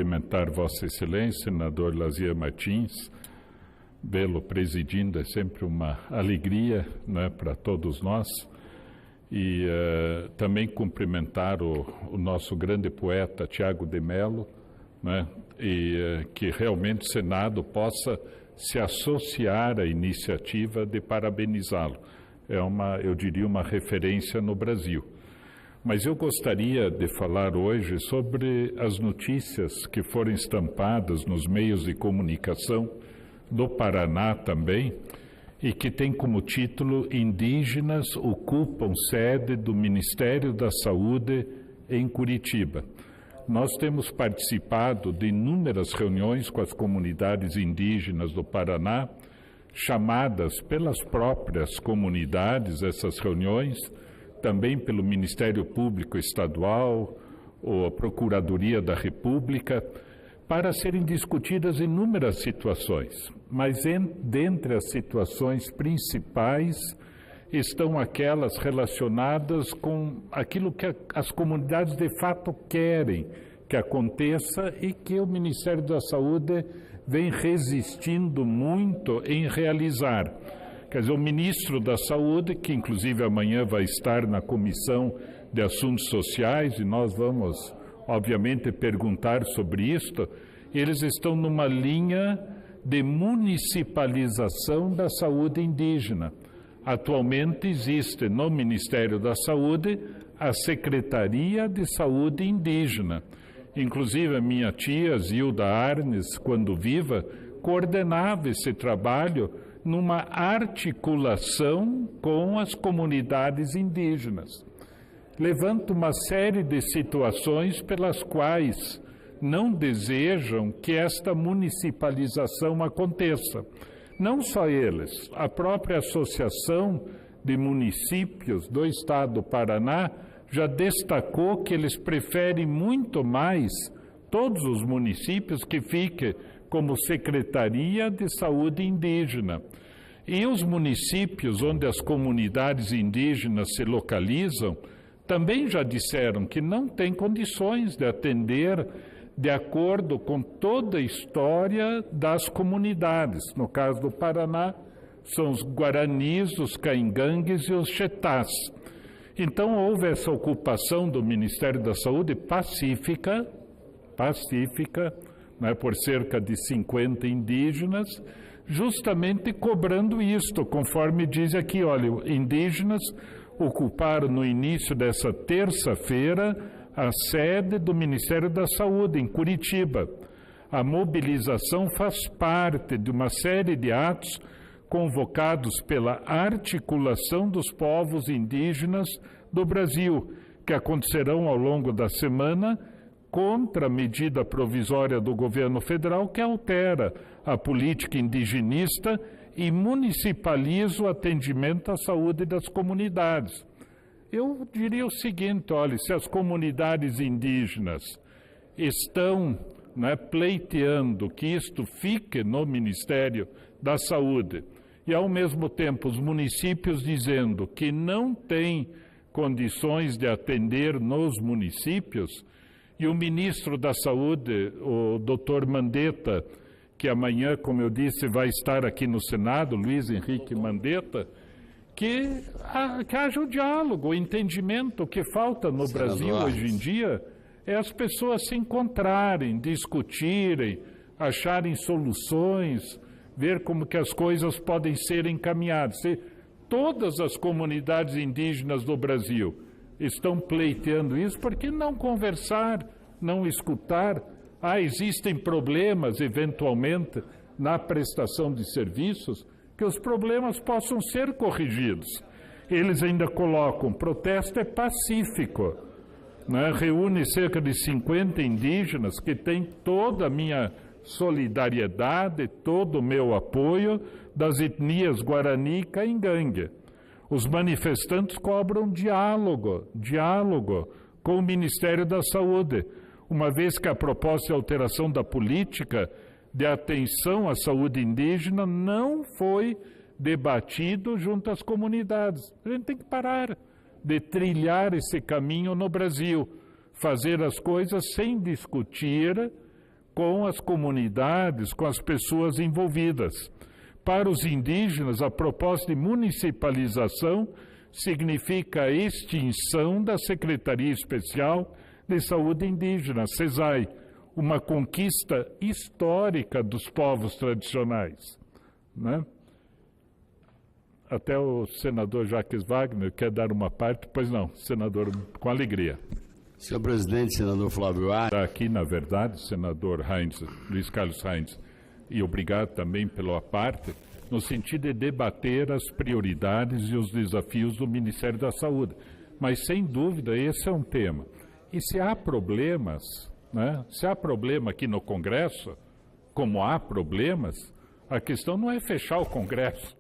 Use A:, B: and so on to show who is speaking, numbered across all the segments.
A: cumprimentar Vossa Excelência, senador Lazier Martins. Vê-lo presidindo é sempre uma alegria, né, para todos nós. E também cumprimentar o nosso grande poeta Tiago de Mello, né, e que realmente o Senado possa se associar à iniciativa de parabenizá-lo. É eu diria, uma referência no Brasil. Mas eu gostaria de falar hoje sobre as notícias que foram estampadas nos meios de comunicação do Paraná também, e que tem como título Indígenas ocupam sede do Ministério da Saúde em Curitiba. Nós temos participado de inúmeras reuniões com as comunidades indígenas do Paraná, chamadas pelas próprias comunidades, essas reuniões, também pelo Ministério Público Estadual ou a Procuradoria da República, para serem discutidas inúmeras situações. Mas dentre as situações principais estão aquelas relacionadas com aquilo que as comunidades de fato querem que aconteça e que o Ministério da Saúde vem resistindo muito em realizar. Quer dizer, o ministro da Saúde, que inclusive amanhã vai estar na Comissão de Assuntos Sociais, e nós vamos, obviamente, perguntar sobre isto, eles estão numa linha de municipalização da saúde indígena. Atualmente existe no Ministério da Saúde a Secretaria de Saúde Indígena. Inclusive a minha tia Zilda Arnes, quando viva, coordenava esse trabalho numa articulação com as comunidades indígenas. Levanta uma série de situações pelas quais não desejam que esta municipalização aconteça. Não só eles, a própria Associação de Municípios do Estado do Paraná já destacou que eles preferem muito mais todos os municípios que fiquem como Secretaria de Saúde Indígena. E os municípios onde as comunidades indígenas se localizam também já disseram que não têm condições de atender de acordo com toda a história das comunidades. No caso do Paraná, são os Guaranis, os Caingangues e os Chetás. Então, houve essa ocupação do Ministério da Saúde pacífica, né, por cerca de 50 indígenas, justamente cobrando isto, conforme diz aqui, olha, indígenas ocuparam no início dessa terça-feira a sede do Ministério da Saúde, em Curitiba. A mobilização faz parte de uma série de atos convocados pela Articulação dos Povos Indígenas do Brasil, que acontecerão ao longo da semana contra a medida provisória do governo federal que altera a política indigenista e municipaliza o atendimento à saúde das comunidades. Eu diria o seguinte, olha, se as comunidades indígenas estão, né, pleiteando que isto fique no Ministério da Saúde e, ao mesmo tempo, os municípios dizendo que não têm condições de atender nos municípios, e o ministro da Saúde, o doutor Mandetta, que amanhã, como eu disse, vai estar aqui no Senado, Luiz Henrique Mandetta, que haja o diálogo, o entendimento. O que falta no Brasil hoje em dia é as pessoas se encontrarem, discutirem, acharem soluções, ver como que as coisas podem ser encaminhadas. Se todas as comunidades indígenas do Brasil estão pleiteando isso, por que não conversar, não escutar? Existem problemas, eventualmente, na prestação de serviços, que os problemas possam ser corrigidos. Eles ainda colocam, protesto é pacífico, né? Reúne cerca de 50 indígenas que têm toda a minha solidariedade, todo o meu apoio, das etnias Guarani e Caingangue. Os manifestantes cobram diálogo com o Ministério da Saúde, uma vez que a proposta de alteração da política de atenção à saúde indígena não foi debatido junto às comunidades. A gente tem que parar de trilhar esse caminho no Brasil, fazer as coisas sem discutir com as comunidades, com as pessoas envolvidas. Para os indígenas, a proposta de municipalização significa a extinção da Secretaria Especial de Saúde Indígena, SESAI, uma conquista histórica dos povos tradicionais, né? Até o senador Jacques Wagner quer dar uma parte, pois não, senador, com alegria.
B: Senhor presidente, senador Flávio Arnes.
A: Aqui, na verdade, senador Luiz Carlos Reins, e obrigado também pela parte, no sentido de debater as prioridades e os desafios do Ministério da Saúde. Mas, sem dúvida, esse é um tema. E se há problemas, né? Se há problema aqui no Congresso, como há problemas, a questão não é fechar o Congresso,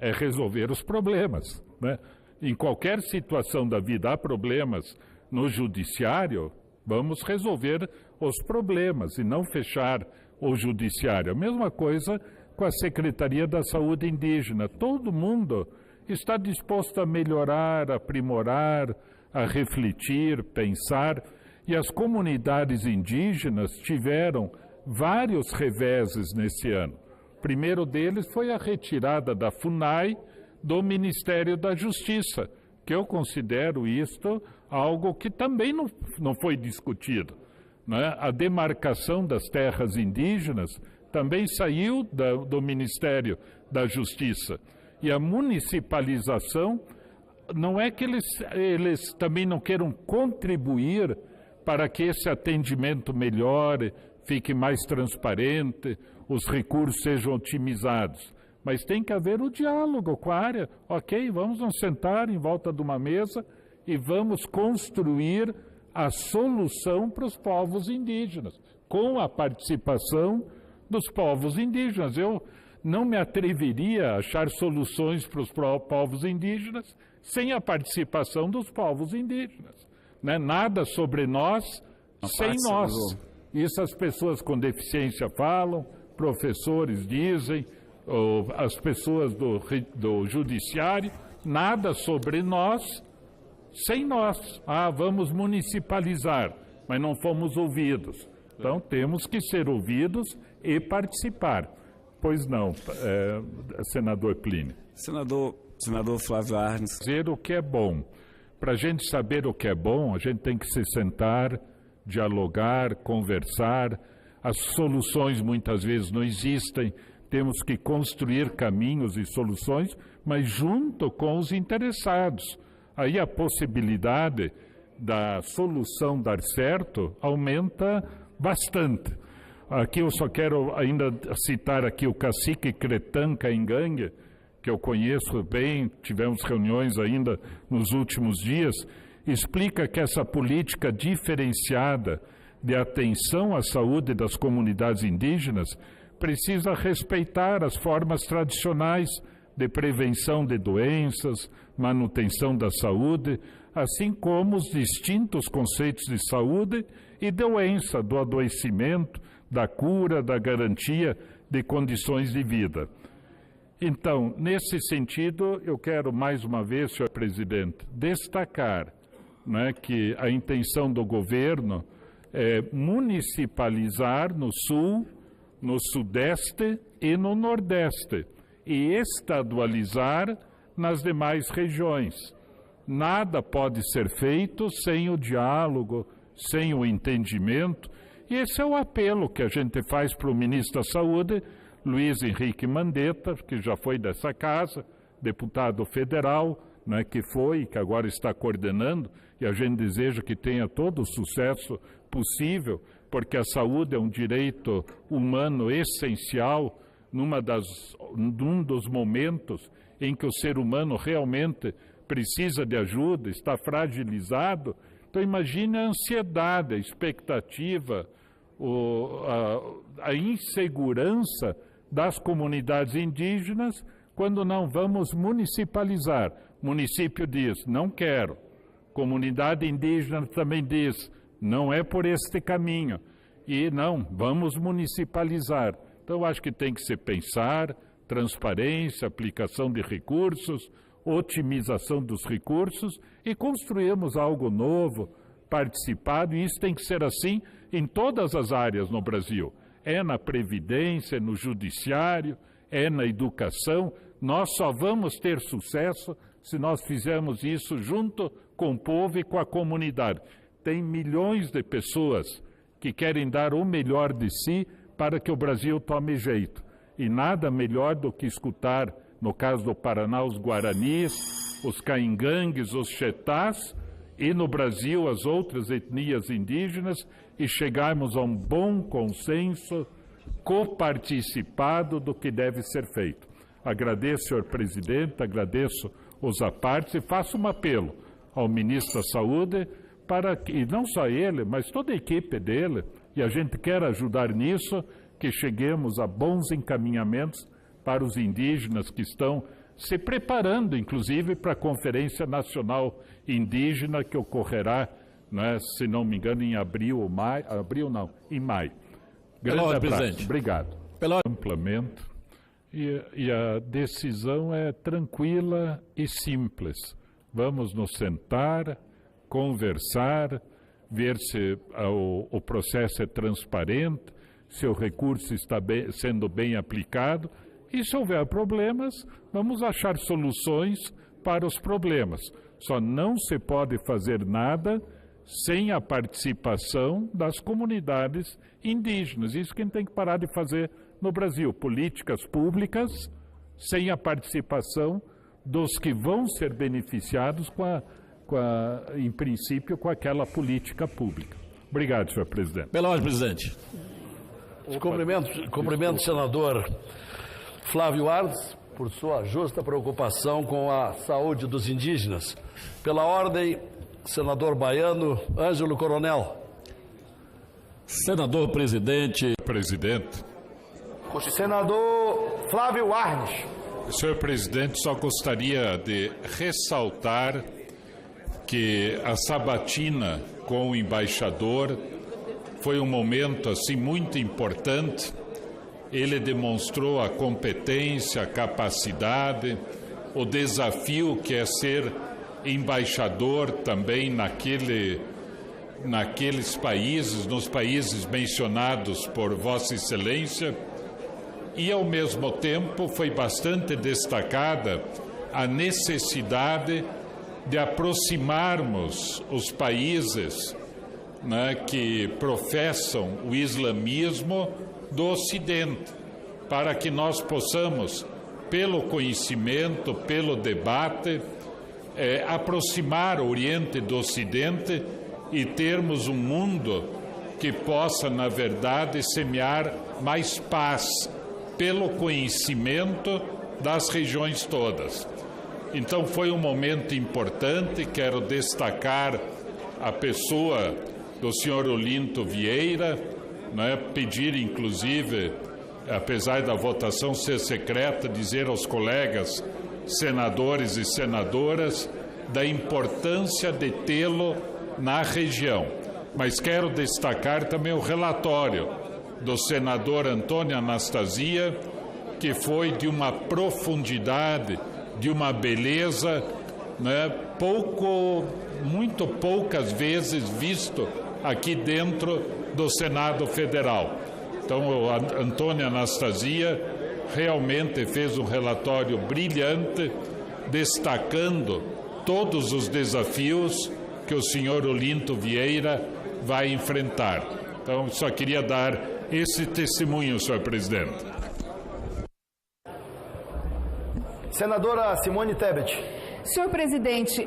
A: é resolver os problemas, né? Em qualquer situação da vida há problemas no judiciário, vamos resolver os problemas e não fechar o judiciário. A mesma coisa com a Secretaria da Saúde Indígena. Todo mundo está disposto a melhorar, a aprimorar, a refletir, pensar, e as comunidades indígenas tiveram vários reveses nesse ano. O primeiro deles foi a retirada da FUNAI do Ministério da Justiça, que eu considero isto algo que também não foi discutido, né? A demarcação das terras indígenas também saiu do Ministério da Justiça. E a municipalização, não é que eles também não queiram contribuir para que esse atendimento melhore, fique mais transparente, os recursos sejam otimizados. Mas tem que haver o diálogo com a área. Ok, vamos nos sentar em volta de uma mesa e vamos construir a solução para os povos indígenas, com a participação dos povos indígenas. Eu não me atreveria a achar soluções para os povos indígenas sem a participação dos povos indígenas, né? Nada sobre nós sem nós. Isso as pessoas com deficiência falam, professores dizem, as pessoas do judiciário, nada sobre nós sem nós. Vamos municipalizar, mas não fomos ouvidos. Então temos que ser ouvidos e participar. Pois não, senador Plínio.
C: Senador Flávio Arnes.
A: Dizer o que é bom. Para a gente saber o que é bom, a gente tem que se sentar, dialogar, conversar. As soluções muitas vezes não existem. Temos que construir caminhos e soluções, mas junto com os interessados. Aí a possibilidade da solução dar certo aumenta bastante. Aqui eu só quero ainda citar aqui o cacique Cretan Caingangue, que eu conheço bem, tivemos reuniões ainda nos últimos dias, explica que essa política diferenciada de atenção à saúde das comunidades indígenas precisa respeitar as formas tradicionais de prevenção de doenças, manutenção da saúde, assim como os distintos conceitos de saúde e doença, do adoecimento, da cura, da garantia de condições de vida. Então, nesse sentido, eu quero mais uma vez, senhor presidente, destacar, né, que a intenção do governo é municipalizar no sul, no sudeste e no nordeste e estadualizar nas demais regiões. Nada pode ser feito sem o diálogo, sem o entendimento, e esse é o apelo que a gente faz para o ministro da Saúde, Luiz Henrique Mandetta, que já foi dessa casa, deputado federal, né, que agora está coordenando, e a gente deseja que tenha todo o sucesso possível, porque a saúde é um direito humano essencial, num dos momentos em que o ser humano realmente precisa de ajuda, está fragilizado. Então imagine a ansiedade, a expectativa, a insegurança das comunidades indígenas quando não vamos municipalizar. O município diz, não quero. Comunidade indígena também diz, não é por este caminho. E não, vamos municipalizar. Então, acho que tem que se pensar, transparência, aplicação de recursos, otimização dos recursos e construirmos algo novo participado, e isso tem que ser assim em todas as áreas no Brasil. É na Previdência, é no Judiciário, é na educação. Nós só vamos ter sucesso se nós fizermos isso junto com o povo e com a comunidade. Tem milhões de pessoas que querem dar o melhor de si para que o Brasil tome jeito. E nada melhor do que escutar, no caso do Paraná, os Guaranis, os Caingangues, os Chetás, e no Brasil as outras etnias indígenas, e chegarmos a um bom consenso coparticipado do que deve ser feito. Agradeço, senhor presidente, agradeço os apartes e faço um apelo ao ministro da Saúde para que, e não só ele, mas toda a equipe dele, e a gente quer ajudar nisso, que cheguemos a bons encaminhamentos para os indígenas que estão se preparando, inclusive, para a Conferência Nacional Indígena que ocorrerá, né, se não me engano, em em maio. Grande abraço. Obrigado. Amplamente. E a decisão é tranquila e simples. Vamos nos sentar, conversar, ver se o processo é transparente, se o recurso está sendo bem aplicado, e se houver problemas, vamos achar soluções para os problemas. Só não se pode fazer nada sem a participação das comunidades indígenas. Isso que a gente tem que parar de fazer no Brasil. Políticas públicas sem a participação dos que vão ser beneficiados em princípio, com aquela política pública. Obrigado, senhor presidente.
D: Pela ordem, presidente. Cumprimento o senador Flávio Arnes por sua justa preocupação com a saúde dos indígenas. Pela ordem, senador baiano Ângelo Coronel.
C: Senador presidente.
A: Presidente.
E: Senador Flávio Arnes.
A: Senhor presidente, só gostaria de ressaltar que a sabatina com o embaixador foi um momento assim muito importante. Ele demonstrou a competência, a capacidade, o desafio que é ser embaixador também naqueles países, nos países mencionados por Vossa Excelência, e ao mesmo tempo foi bastante destacada a necessidade de aproximarmos os países, né, que professam o islamismo do Ocidente, para que nós possamos, pelo conhecimento, pelo debate, aproximar o Oriente do Ocidente e termos um mundo que possa, na verdade, semear mais paz pelo conhecimento das regiões todas. Então foi um momento importante. Quero destacar a pessoa do senhor Olinto Vieira, né, pedir inclusive, apesar da votação ser secreta, dizer aos colegas senadores e senadoras da importância de tê-lo na região. Mas quero destacar também o relatório do senador Antônio Anastasia, que foi de uma profundidade, de uma beleza, né, muito poucas vezes visto aqui dentro do Senado Federal. Então, o Antônio Anastasia realmente fez um relatório brilhante, destacando todos os desafios que o senhor Olinto Vieira vai enfrentar. Então, só queria dar esse testemunho, senhor presidente.
E: Senadora Simone Tebet.
F: Senhor presidente,